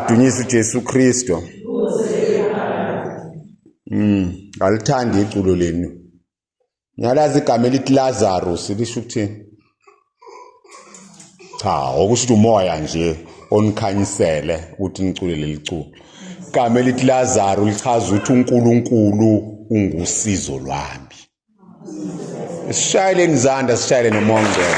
Adunyiswe uJesu Kristu. Alithandi iculo lenu. Ngiyalazi igama elithi Lazarus lisho ukuthini? Cha, okusho ukuthi umoya nje onikhanyisele ukuthi nicule leli culo. Igama elithi Lazarus lichaza ukuthi uNkulunkulu ungusizo lwami. Sishayeleni izandla, sishayele nomoya ongcwele.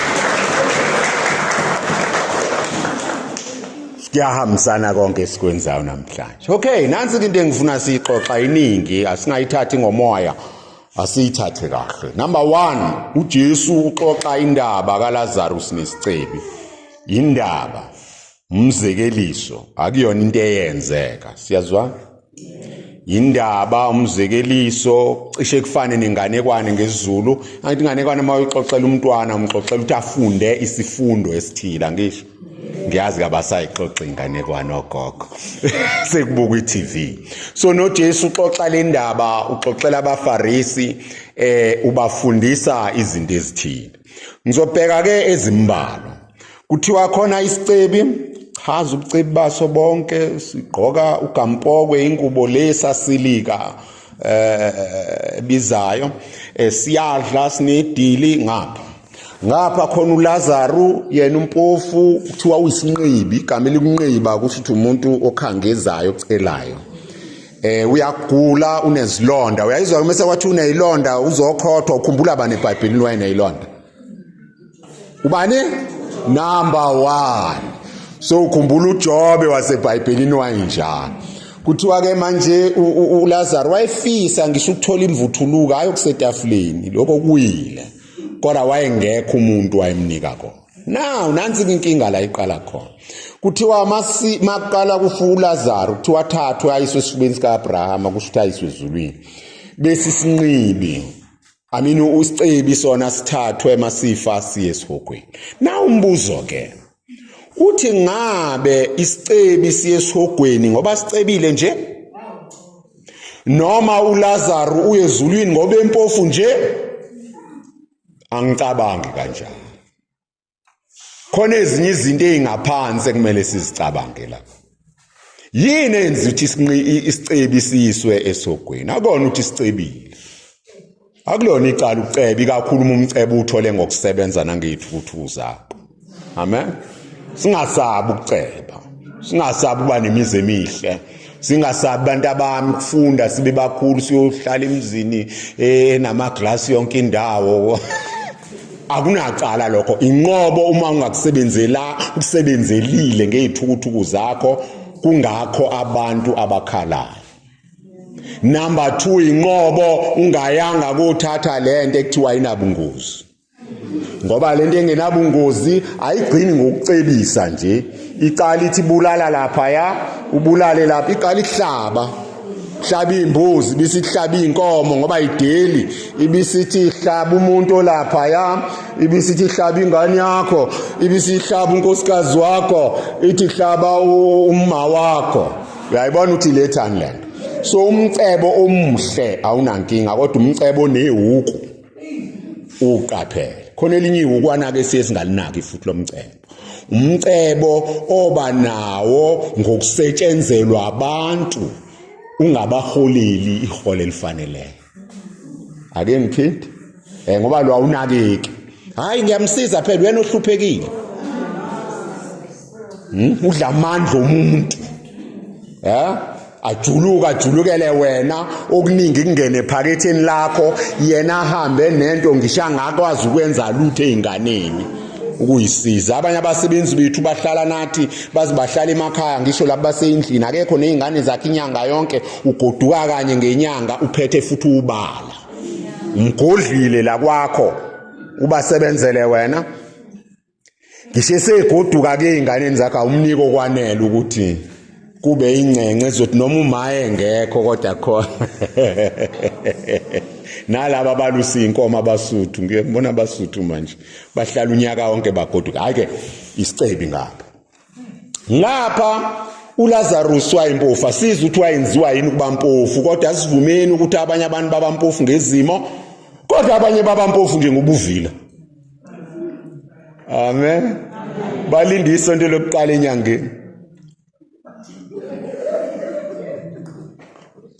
Kuyahambisana konke esikwenzayo namhlanje. Okay, nansi into engifuna siyixoxa iningi, asingayithathi ngomoya, asiyithathe kahle. Number 1, uJesu uxoxa indaba kaLazarus nesicebi. Indaba, umzekeliso, akuyona into eyenzeka. Siyazwa? Indaba, umzekeliso, cishe kufane nenganekwane ngesiZulu. Angithi inganekwane uma uyixoxela umntwana, umxoxela ukuthi afunde isifundo esithile, ngisho. Ngiyazi kabasayixoxa inganekwane ogogo. Sekubuka iTV. So noJesu uxoxa le ndaba, uxoxela abaFarisi, ubafundisa izinto ezithile. Ngizobheka ke ezimbalwa. Kuthiwa khona isicebi, chaza ubucebi baso bonke, sigqoka ugampokwe ingubo lesasilika bizayo, siyadla sinedili ngapha khona uLazaru yena umpofu kuthiwa uyisinqibi, igama elikunqiba kusho ukuthi umuntu okhangezayo ocelayo. Uyagula unezilonda, uyayizwa mase wathi unezilonda uzokhothwa, ukhumbula bani eBhayibhelini wayenezilonda? Ubani? Number 1. So ukhumbula uJobe waseBhayibhelini wayenjani. Kuthiwa ke manje uLazaru wayefisa ngisho ukuthola imvuthuluka ayokusetafuleni, lokho kuyile. Kodwa wayengekho umuntu wayemnika khona. Now nansi inkinga la iqala khona. Kuthiwa maqala kufa uLazaru, kuthiwa thathwe ayiswe esifubeni sikaAbrahama, kusho ukuthi ayiswe ezulwini. Bese isinqibi, usicebi sona sithathwe masifa siye esihogweni. Na umbuzo ke, uthi ngabe isicebi siye esihogweni ngoba sicebile nje? Noma uLazaru uye ezulwini ngoba empofu nje? Angicabangi kanjani. Khona ezinye izinto ezingaphansi ekumele sizicabange la. Yini enza ukuthi isicebi siyiswe esogweni? Akona ukuthi sicebile. Akulona icala ucebi kakhulu umcebo uthole ngokusebenza nangeithuthu zakho. Amen. Singasabi ukuceba. Singasabi kuba nemizi emihle. Singasabi abantu abami ukufunda sibe bakhulu siyohlala emzini namaglasi yonke indawo. Akunacala lokho. Inqobo uma ungakusebenzelile ngeithuthu zakho kungakho abantu abakhalayo. Number 2, inqobo ungayanga kuthatha lento ekuthiwa inabungozi. Ngoba lento engenabungozi ayigcini ngokucebisa nje. Icala ithi bulala lapha ya, ubulale lapha, icala ihlaba. Hlaba imbuzi, bisihlaba inkomo ngoba ideli, ibisithi hlaba umuntu lapha ya, ibisithi hlaba ingane yakho, ibisihlaba unkosikazi wakho, ithi hlaba umma wakho. Uyayibona ukuthi lethani lento. So umcebo omuhle awunankinga kodwa umcebo onehuku uqaphele. Khona elinye ihuku anake sisingalinaki futhi lomcebo. Umcebo oba nawo ngokusetshenzelwa abantu ungabaholeli ihole elifaneleyo. Ake ngiphinde ngoba lo awunakeki. Hayi ngiyamsiza phela wena ohluphekile. Udla amandla omuntu. Ajulukele wena okuningi kungene ephaketheni lakho, yena ahambe nento ngisho ngakwazi ukwenza lutho einganeni ukuyisiza. Abanye abasebenzi bethu bahlala nathi bazibahlala emakhaya ngisho lapha baseyindlini, akekho nezingane zakhe inyanga yonke, ugoduka kanye ngenyanga uphethe futhi ubala. Umgodlile la kwakho ubasebenzele wena. Ngisho segoduka ke einganeni zakhe umniko kwanele ukuthi kube ingcenge ezothi noma umaye engekho kodwa khona. Nalabo abalusa inkomo abasuthu, ngiyabona abasuthu manje bahlala unyaka wonke bagoduka. Hayi isicebi ngapha uLazarus wayimpofu, asiza ukuthi wayenziwa yini kuba mpofu, kodwa asivumeni ukuthi abanye abantu babampofu ngezimo, kodwa abanye babampofu nje ngobuvila. Amen. Balindisa into lokuqala enyangeni.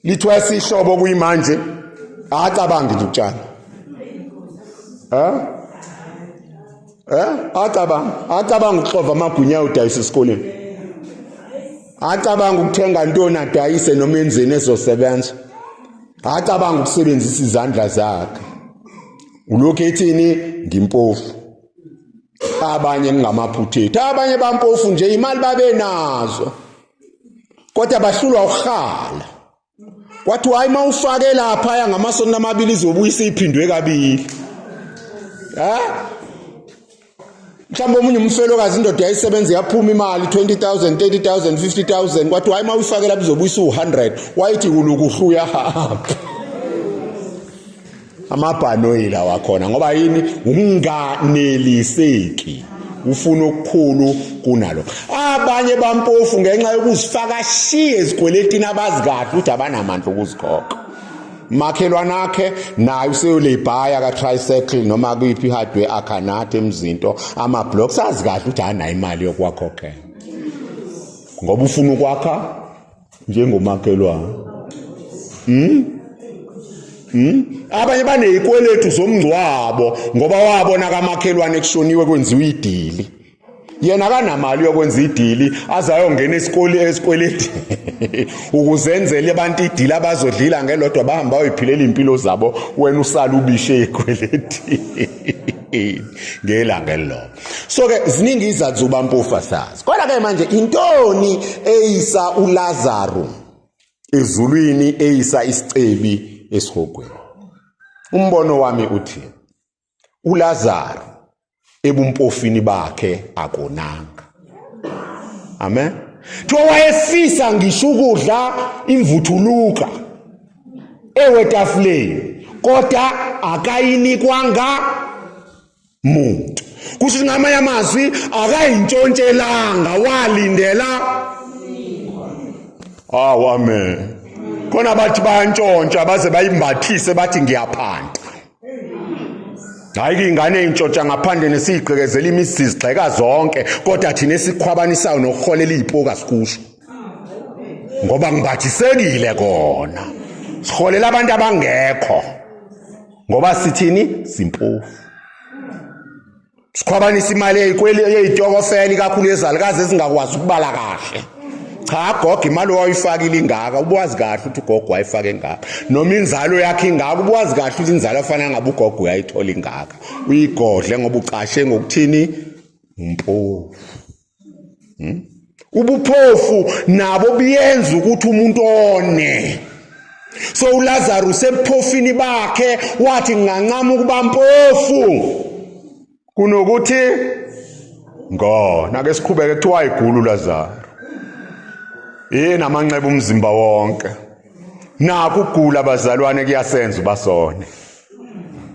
lithiwa sihlobo kuyimanje acabangi nje utshana acabanga ukuxova amagunya udayisa esikoleni acabanga ukuthenga ntoni adayise noma enzeni ezosebenza acabanga ukusebenzisa izandla zakhe ulokhu ethini ngimpofu abanye ngingamaphuthethe abanye bampofu nje imali babe nazo kodwa bahlulwa ukhala kwathi hayi mawufake lapha ya ngamasonto amabili izobuyisa iphindwe kabili mhlawumbe omunye umfelokazi indoda yayisebenza yaphuma imali 20,000 30,000 50,000 kwathi hayi mawufake lapha izobuyisa u100 wayithi kulukuhluya hapha amabhanoyila wakhona ngoba yini unganeliseki ufuna okukhulu kunalo abanye bampofu ngenxa yokuzifaka shiye ezikweletini abazi kahle ukuthi abanamandla ukuzikhokha makhelwana akhe naye useyolebhaya ka tricycle noma kuyiphi hardware akhanate emzinto ama blocks azi kahle ukuthi anayo imali yokwakhokhela ngoba ufuna ukwakha njengomakhelwana abanye banezikweletu zomngcwabo ngoba wabona kamakhelwane kushoniwe kwenziwa idili yena kanamali yokwenza idili azayongena esikweleti ukuzenzela abantu idili abazodlila ngelodwa bahamba bayiphilela impilo zabo wena usala ubishe ikweleti ngelanga elilodwa so ke ziningi izathu bampofu sazi kodwa ke manje intoni eyisa uLazaro ezulwini eyisa isicebi esihogweni umbono wami uthi uLazaro ebumpofini bakhe akonanga amen tho wayefisa ngisho ukudla imvuthuluka ewetafuleni kodwa akayinikwanga muntu kusho ngamanye amazwi akayintshontshelanga walindela amen khona bathi bayantshontsha baze bayimbathise bathi ngiyaphanda hayi ingane intshontsha ngaphandle nesiyigqekezela imisi zigxeka zonke kodwa thina esikhwabanisayo nokuholela izipoka sikusho ngoba ngibathisekile kona siholela abantu abangekho ngoba sithini simpofu sikhwabanisa imali eyitokofela kakhulu ezalikazi ezingakwazi ukubala kahle cha gogo imali wayifakile ingaka ubuwazi kahle ukuthi ugogo wayifake ingaka noma inzalo yakhe ingaka ubuwazi kahle ukuthi inzalo efana ngabe ugogo uyayithola ingaka uyigodle ngoba ucashe ngokuthini umpofu ubuphofu nabo biyenza ukuthi umuntu one so uLazaro sebuphofini bakhe wathi nganqama ukuba mpofu kunokuthi ngona ke sikhubeke kuthiwa igulu uLazaro namanxeba umzimba wonke naku ukugula abazalwane kuyasenza ubasone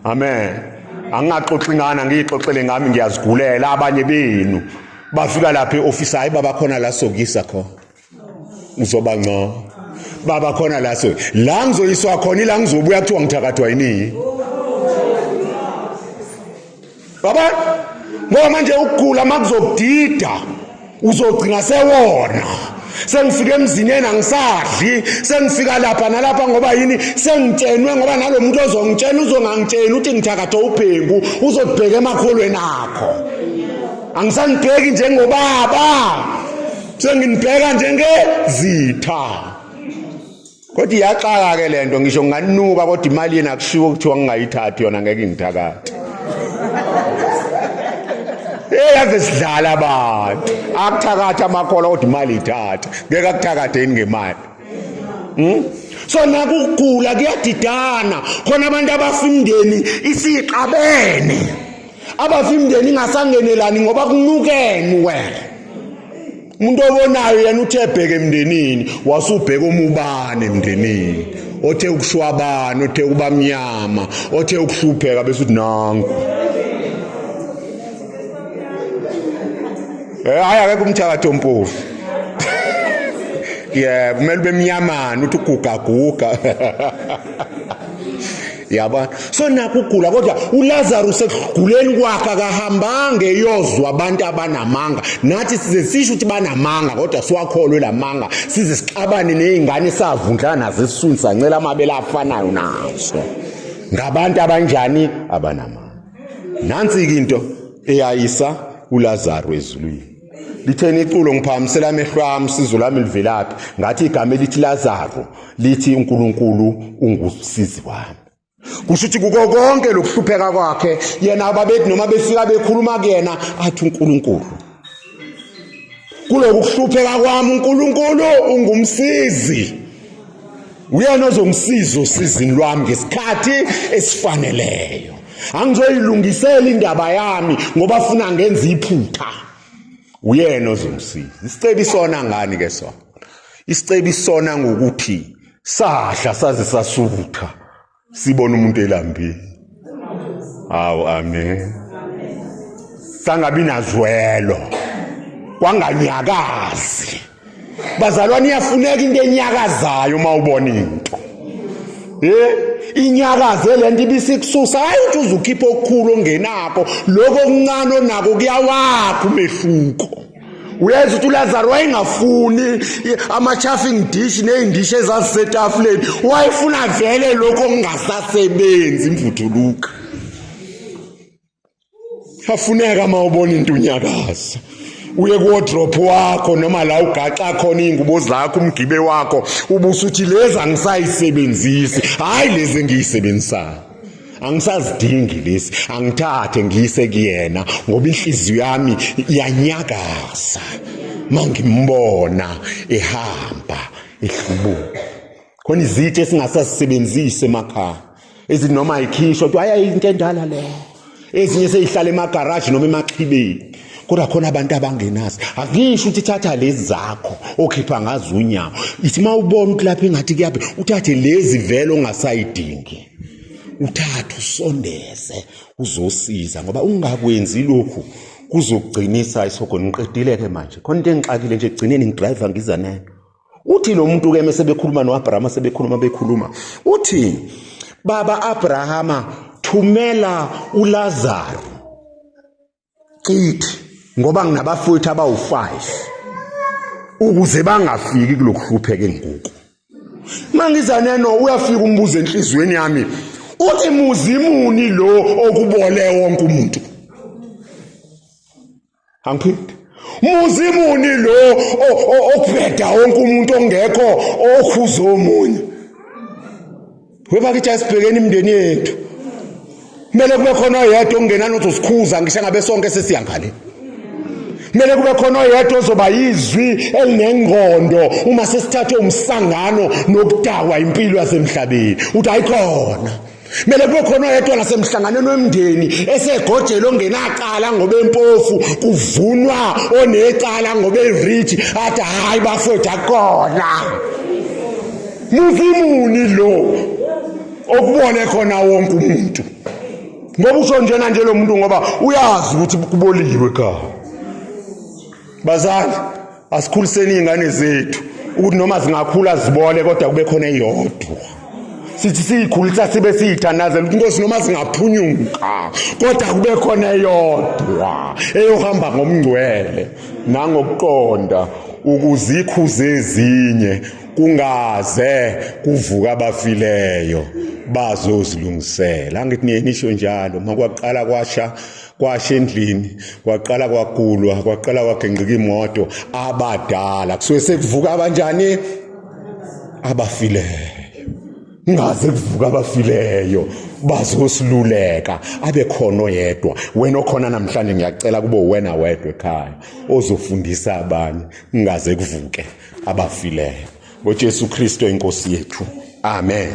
amen angaxoxi ngana ngixoxele ngami ngiyazigulela abanye benu bafika lapha eoffice hayi baba khona la sokisa khona uzoba ngco baba khona la so la ngizoyiswa khona ila ngizobuya kuthiwa ngithakathwa yini baba ngoba manje ukugula makuzokudida uzogcina sewona sengifike emzini yena ngisadli sengifika lapha nalapha ngoba yini sengitshenwe ngoba nalomuntu ozongitshena uzongangitshena uthi ngithakatha ubhengu uzobheka emakholweni akho angisangibheki njengobaba sengibheka njengezitha kodwa iyaxaka ke lento ngisho nganuka kodwa imali yena kushiwo kuthiwa ngingayithathi yona ngeke ngithakathe ave sidlala abantu akuthakatha amakhola kodwa imali ithatha ngeke akuthakatheni ngemali so nakugula kuyadidana khona abantu abafimndeni isiqabene abafimndeni ingasangenelani ngoba kunukenwe umuntu obonayo yena uthe bheke emndenini wasubheka umubane emndenini othe ukushwabana othe kubamnyama othe ukuhlupheka bese uthi nangu hayi akekho umthakatho mpofu kumele bemnyamana uthi ugugaguga yabona so nakho ugula kodwa uLazarus ekuguleni kwakhe akahambanga eyozwa abantu abanamanga nathi size sisho ukuthi banamanga kodwa siwakholwe lamanga size sixabane nezingane savundla nazo esiswini sancela amabele afanayo naso ngabantu abanjani abanamanga nansi into eyayisa uLazarus ezulwini litheni iculo ngiphakamisela amehlo ami sizo lami livelaphi ngathi igama elithi Lazarus lithi uNkulunkulu ungusizi wami kusho ukuthi kuko konke lokuhlupheka kwakhe yena ababethi noma befika bekhuluma kuyena athi uNkulunkulu kulokuhlupheka kwami uNkulunkulu ungumsizi uyena ozongisiza usizini lwami ngesikhathi esifaneleyo angizoyilungisela indaba yami ngoba afuna ngenza iphutha uyena ozongisiza isicebi sona ngani ke sona isicebi sona ngokuthi sahla saze sasutha sibona umuntu elambile awu amen sangabi nazwelo kwanganyakazi bazalwane iyafuneka into enyakazayo mawubona into inyakaze lento ibisikususa hayi uthi uzukhipha okukhulu ongenako lokho okuncane onako kuyawakha umehluko uyazi ukuthi uLazarus wayengafuni ama-chafing dish ney'ndishi ezazisetafuleni wayefuna vele lokho okungasasebenzi imvuthuluka afuneka uma ubona into unyakaza uye ku-wardrobe wakho noma la ugaxa khona iy'ngubo zakho umgibe wakho ubusuthi lezi angisayisebenzisi hhayi lezi engiyisebenzisayo angisazidingi lesi angithathe ngiyise kuyena ngoba inhliziyo yami iyanyakaza mangimbona ehamba ehlubuka khona izitshe esingasazisebenzisi emakhaya ezithi noma ayikhishwa ukuthi hayi into endala leyo ezinye seyihlala emagaraji noma emaxhibeni kodwa khona abantu abangenazi akusho ukuthi thatha lezi zakho okhipha ngazo unyawo ithi mawubona ukuthi lapha engathi kuyaphi uthathe lezi vele ongasayidingi uthathe usondeze uzosiza ngoba ungakwenzi lokhu kuzogcinisa isogona ngiqedile ke manje khona into engixakile nje egcineni ngidriver ngiza nayo uthi lo muntu ke mase bekhuluma noAbrahama bekhuluma uthi baba Abrahama thumela uLazarus qithi ngoba nginabafowethu abawu5 ukuze bangafiki kulokuhlupheka enguku mangiza neno uyafika umbuzo enhlizweni yami uthi muzimuni lo okubole wonke umuntu angiphinde muzimuni lo okubheda wonke umuntu ongekho okhuza omunye webakithi asibhekeni imndeni yethu kumele kube khona oyedwa ongenani ozosikhuza ngisho ngabe sonke sesiyangale kumele kube khona oyedwa ozoba yizwi elinengqondo uma sesithathe umsangano nokudakwa impilo yasemhlabeni uthi ayikhona kumele kube khona oyedwa nasemhlanganweni wemndeni esegojela ongenacala ngoba empofu kuvunwa onecala ngoba erich athi hayi bafowethu akona muzimuni lo okubone khona wonke umuntu ngoba usho njena nje lo muntu ngoba uyazi ukuthi kuboliwe ekhaya bazali asikhuliseni izingane zethu ukuthi noma zingakhula zibole kodwa kube khona eyodwa sithi siyikhulisa sibe siyithandazela ukuthi inkosi noma zingaphunyuka kodwa kube khona eyodwa eyohamba ngomngcwele nangokuqonda ukuzikhuza ezinye kungaze kuvuka abafileyo bazozilungisela angithi niyenisho njalo makwaqala kwasha endlini kwaqala kwagulwa kwaqala kwagengqika imoto abadala kusuke sekuvuka abanjani abafileyo ngaze kuvuka abafileyo bazosiluleka abe khona oyedwa wena okhona namhlanje ngiyacela kube wena wedwa ekhaya ozofundisa abanye ngaze kuvuke abafileyo ngoJesu Kristo inkosi yethu amen.